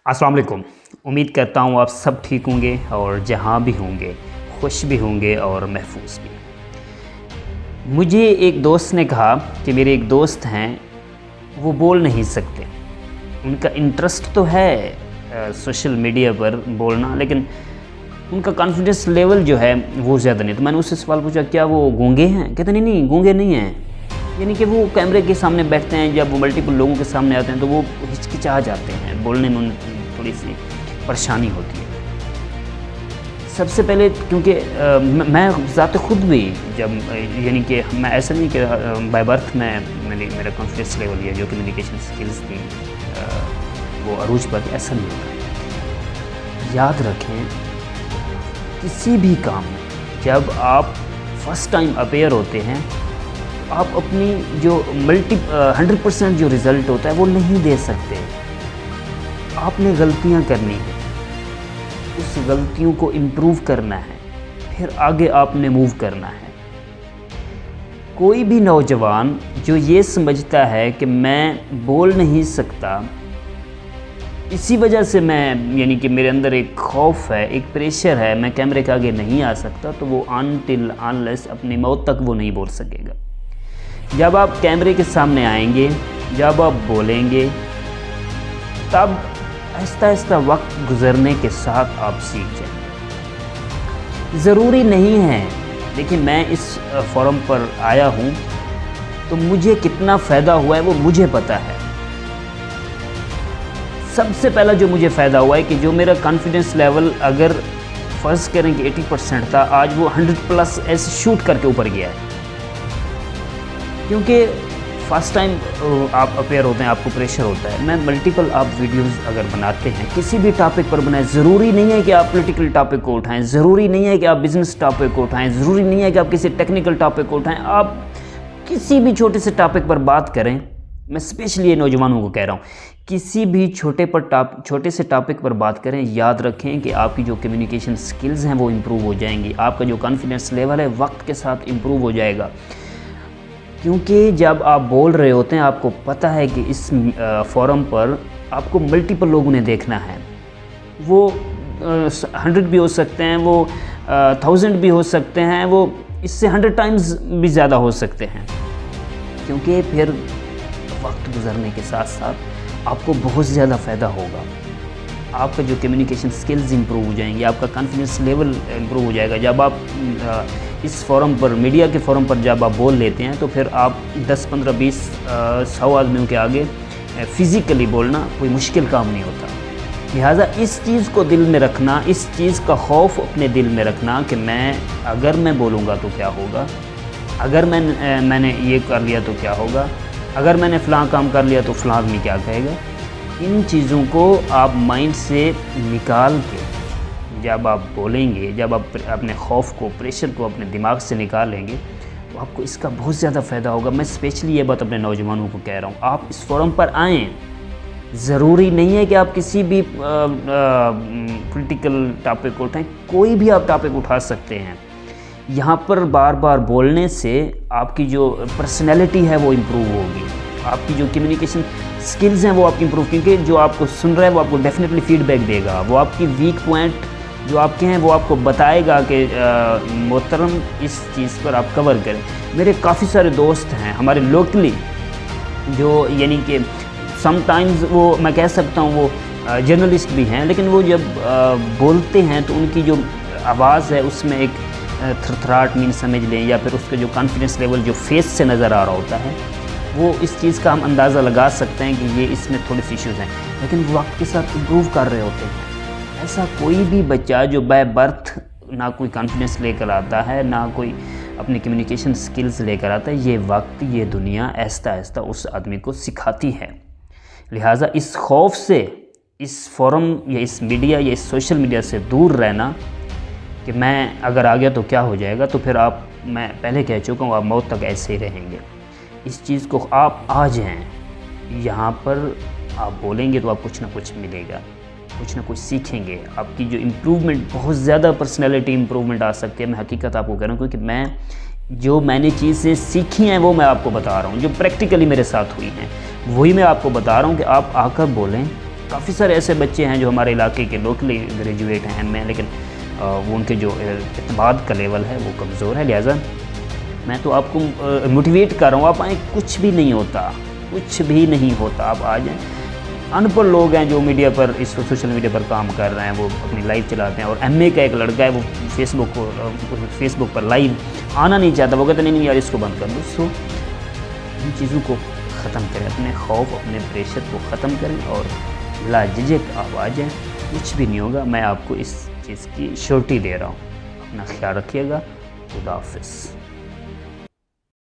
अस्सलाम वालेकुम। उम्मीद करता हूँ आप सब ठीक होंगे और जहाँ भी होंगे खुश भी होंगे और महफूज भी। मुझे एक दोस्त ने कहा कि मेरे एक दोस्त हैं, वो बोल नहीं सकते, उनका इंटरेस्ट तो है सोशल मीडिया पर बोलना, लेकिन उनका कॉन्फिडेंस लेवल जो है वो ज़्यादा नहीं। तो मैंने उससे सवाल पूछा, क्या वो गूंगे हैं? कहते नहीं गूंगे नहीं हैं, यानी कि वो कैमरे के सामने बैठते हैं, जब वो मल्टीपल लोगों के सामने आते हैं तो वो हिचकिचा जाते हैं, बोलने में उन्हें थोड़ी सी परेशानी होती है। सबसे पहले क्योंकि मैं ज़ात खुद भी जब यानी कि मैं ऐसा नहीं कि बाय बर्थ मेरा कॉन्फिडेंस लेवल या जो कम्युनिकेशन स्किल्स थी वो अरूज पर, ऐसा नहीं होता। याद रखें, किसी भी काम में जब आप फर्स्ट टाइम अपेयर होते हैं, आप अपनी जो 100% जो रिज़ल्ट होता है वो नहीं दे सकते। आपने गलतियां करनी है, उस गलतियों को इम्प्रूव करना है, फिर आगे आपने मूव करना है। कोई भी नौजवान जो ये समझता है कि मैं बोल नहीं सकता, इसी वजह से मैं यानी कि मेरे अंदर एक खौफ है, एक प्रेशर है, मैं कैमरे के आगे नहीं आ सकता, तो वो अनटिल अनलेस अपनी मौत तक वो नहीं बोल सकेगा। जब आप कैमरे के सामने आएंगे, जब आप बोलेंगे, तब आहिस्ता आहिस्ता वक्त गुजरने के साथ आप सीख जाएंगे। ज़रूरी नहीं है, देखिए मैं इस फोरम पर आया हूँ तो मुझे कितना फ़ायदा हुआ है वो मुझे पता है। सबसे पहला जो मुझे फ़ायदा हुआ है कि जो मेरा कॉन्फिडेंस लेवल अगर फ़र्ज़ करें कि 80% था, आज वो 100+ ऐसे शूट करके ऊपर गया है। क्योंकि फर्स्ट टाइम आप अपेयर होते हैं, आपको प्रेशर होता है। मैं मल्टीपल आप वीडियोस अगर बनाते हैं, किसी भी टॉपिक पर बनाएं, ज़रूरी नहीं है कि आप पॉलिटिकल टॉपिक को उठाएं, ज़रूरी नहीं है कि आप बिज़नेस टॉपिक को उठाएं, ज़रूरी नहीं है कि आप किसी टेक्निकल टॉपिक को उठाएं। आप किसी भी छोटे से टॉपिक पर बात करें, मैं स्पेशली ये नौजवानों को कह रहा हूँ, किसी भी छोटे से टॉपिक पर बात करें, याद रखें कि आपकी जो कम्युनिकेशन स्किल्स हैं वो इम्प्रूव हो जाएंगी, आपका जो कॉन्फिडेंस लेवल है वक्त के साथ इम्प्रूव हो जाएगा। क्योंकि जब आप बोल रहे होते हैं, आपको पता है कि इस फोरम पर आपको मल्टीपल लोगों ने देखना है। वो 100 भी हो सकते हैं, वो 1000 भी हो सकते हैं, वो इससे 100 टाइम्स भी ज़्यादा हो सकते हैं। क्योंकि फिर वक्त गुजरने के साथ साथ आपको बहुत ज़्यादा फ़ायदा होगा। आपका जो कम्युनिकेशन स्किल्स इंप्रूव हो जाएंगे, आपका कॉन्फिडेंस लेवल इंप्रूव हो जाएगा। जब आप इस फोरम पर, मीडिया के फोरम पर जब आप बोल लेते हैं, तो फिर आप 10, 15, 20, 100 आदमियों के आगे फ़िज़िकली बोलना कोई मुश्किल काम नहीं होता। लिहाजा इस चीज़ को दिल में रखना, इस चीज़ का खौफ अपने दिल में रखना कि अगर मैं बोलूँगा तो क्या होगा, अगर मैंने ये कर लिया तो क्या होगा, अगर मैंने फ़लाँ काम कर लिया तो फ़लाँ आदमी क्या कहेगा। इन चीज़ों को आप माइंड से निकाल के जब आप बोलेंगे, जब आप अपने खौफ को, प्रेशर को अपने दिमाग से निकालेंगे, तो आपको इसका बहुत ज़्यादा फ़ायदा होगा। मैं स्पेशली ये बात अपने नौजवानों को कह रहा हूँ, आप इस फोरम पर आएँ। ज़रूरी नहीं है कि आप किसी भी पॉलिटिकल टॉपिक को उठाएं, कोई भी आप टॉपिक उठा सकते हैं। यहाँ पर बार बार बोलने से आपकी जो पर्सनैलिटी है वो इम्प्रूव होगी, आपकी जो कम्युनिकेशन स्किल्स हैं वो आपकी इम्प्रूव, क्योंकि जो आपको सुन रहा है वो आपको डेफिनेटली फीडबैक देगा, वो आपकी वीक पॉइंट जो आपके हैं वो आपको बताएगा कि मोहतरम इस चीज़ पर आप कवर करें। मेरे काफ़ी सारे दोस्त हैं हमारे लोकली, जो यानी कि समटाइम्स वो मैं कह सकता हूँ वो जर्नलिस्ट भी हैं, लेकिन वो जब बोलते हैं तो उनकी जो आवाज़ है उसमें एक थरथराहट मीन समझ लें, या फिर उसका जो कॉन्फिडेंस लेवल जो फेस से नज़र आ रहा होता है, वो इस चीज़ का हम अंदाज़ा लगा सकते हैं कि ये इसमें थोड़े से इश्यूज़ हैं, लेकिन वो वक्त के साथ इम्प्रूव कर रहे होते हैं। ऐसा कोई भी बच्चा जो बाय बर्थ ना कोई कॉन्फिडेंस लेकर आता है, ना कोई अपनी कम्युनिकेशन स्किल्स लेकर आता है, ये वक्त, ये दुनिया आहिस्ता आहिस्ता उस आदमी को सिखाती है। लिहाजा इस खौफ से, इस फोरम या इस मीडिया या इस सोशल मीडिया से दूर रहना कि मैं अगर आ गया तो क्या हो जाएगा, तो फिर मैं पहले कह चुका हूँ, आप मौत तक ऐसे ही रहेंगे। इस चीज़ को आप आ जाएँ, यहाँ पर आप बोलेंगे तो आप कुछ ना कुछ मिलेगा, कुछ ना कुछ सीखेंगे, आपकी जो इम्प्रूवमेंट, बहुत ज़्यादा पर्सनैलिटी इम्प्रूवमेंट आ सकती है। मैं हकीकत आपको कह रहा हूँ, क्योंकि मैंने चीज़ें सीखी हैं वो मैं आपको बता रहा हूँ, जो प्रैक्टिकली मेरे साथ हुई हैं वही मैं आपको बता रहा हूँ कि आप आकर बोलें, کافی سارے ایسے بچے ہیں جو ہمارے علاقے کے لوکلی گریجویٹ ہیں ایم اے، لیکن وہ ان کے جو اعتماد کا لیول ہے وہ کمزور ہے. لہٰذا میں تو آپ کو موٹیویٹ کر رہا ہوں، آپ آئیں، کچھ بھی نہیں ہوتا، کچھ بھی نہیں ہوتا. آپ آ جائیں. ان پڑھ لوگ ہیں جو میڈیا پر، اس سوشل میڈیا پر کام کر رہے ہیں، وہ اپنی لائف چلاتے ہیں. اور ایم اے کا ایک لڑکا ہے، وہ فیس بک پر لائیو آنا نہیں چاہتا، وہ کہتے نہیں یار اس کو بند کر دو. سو ان چیزوں کو ختم کریں، اپنے خوف، اپنے پریشر کو ختم کریں اور لاجھجھک آپ آ جائیں. کچھ بھی نہیں ہوگا، میں آپ کو اس چیز کی شورٹی دے رہا ہوں. اپنا خیال رکھیے گا. خدا حافظ.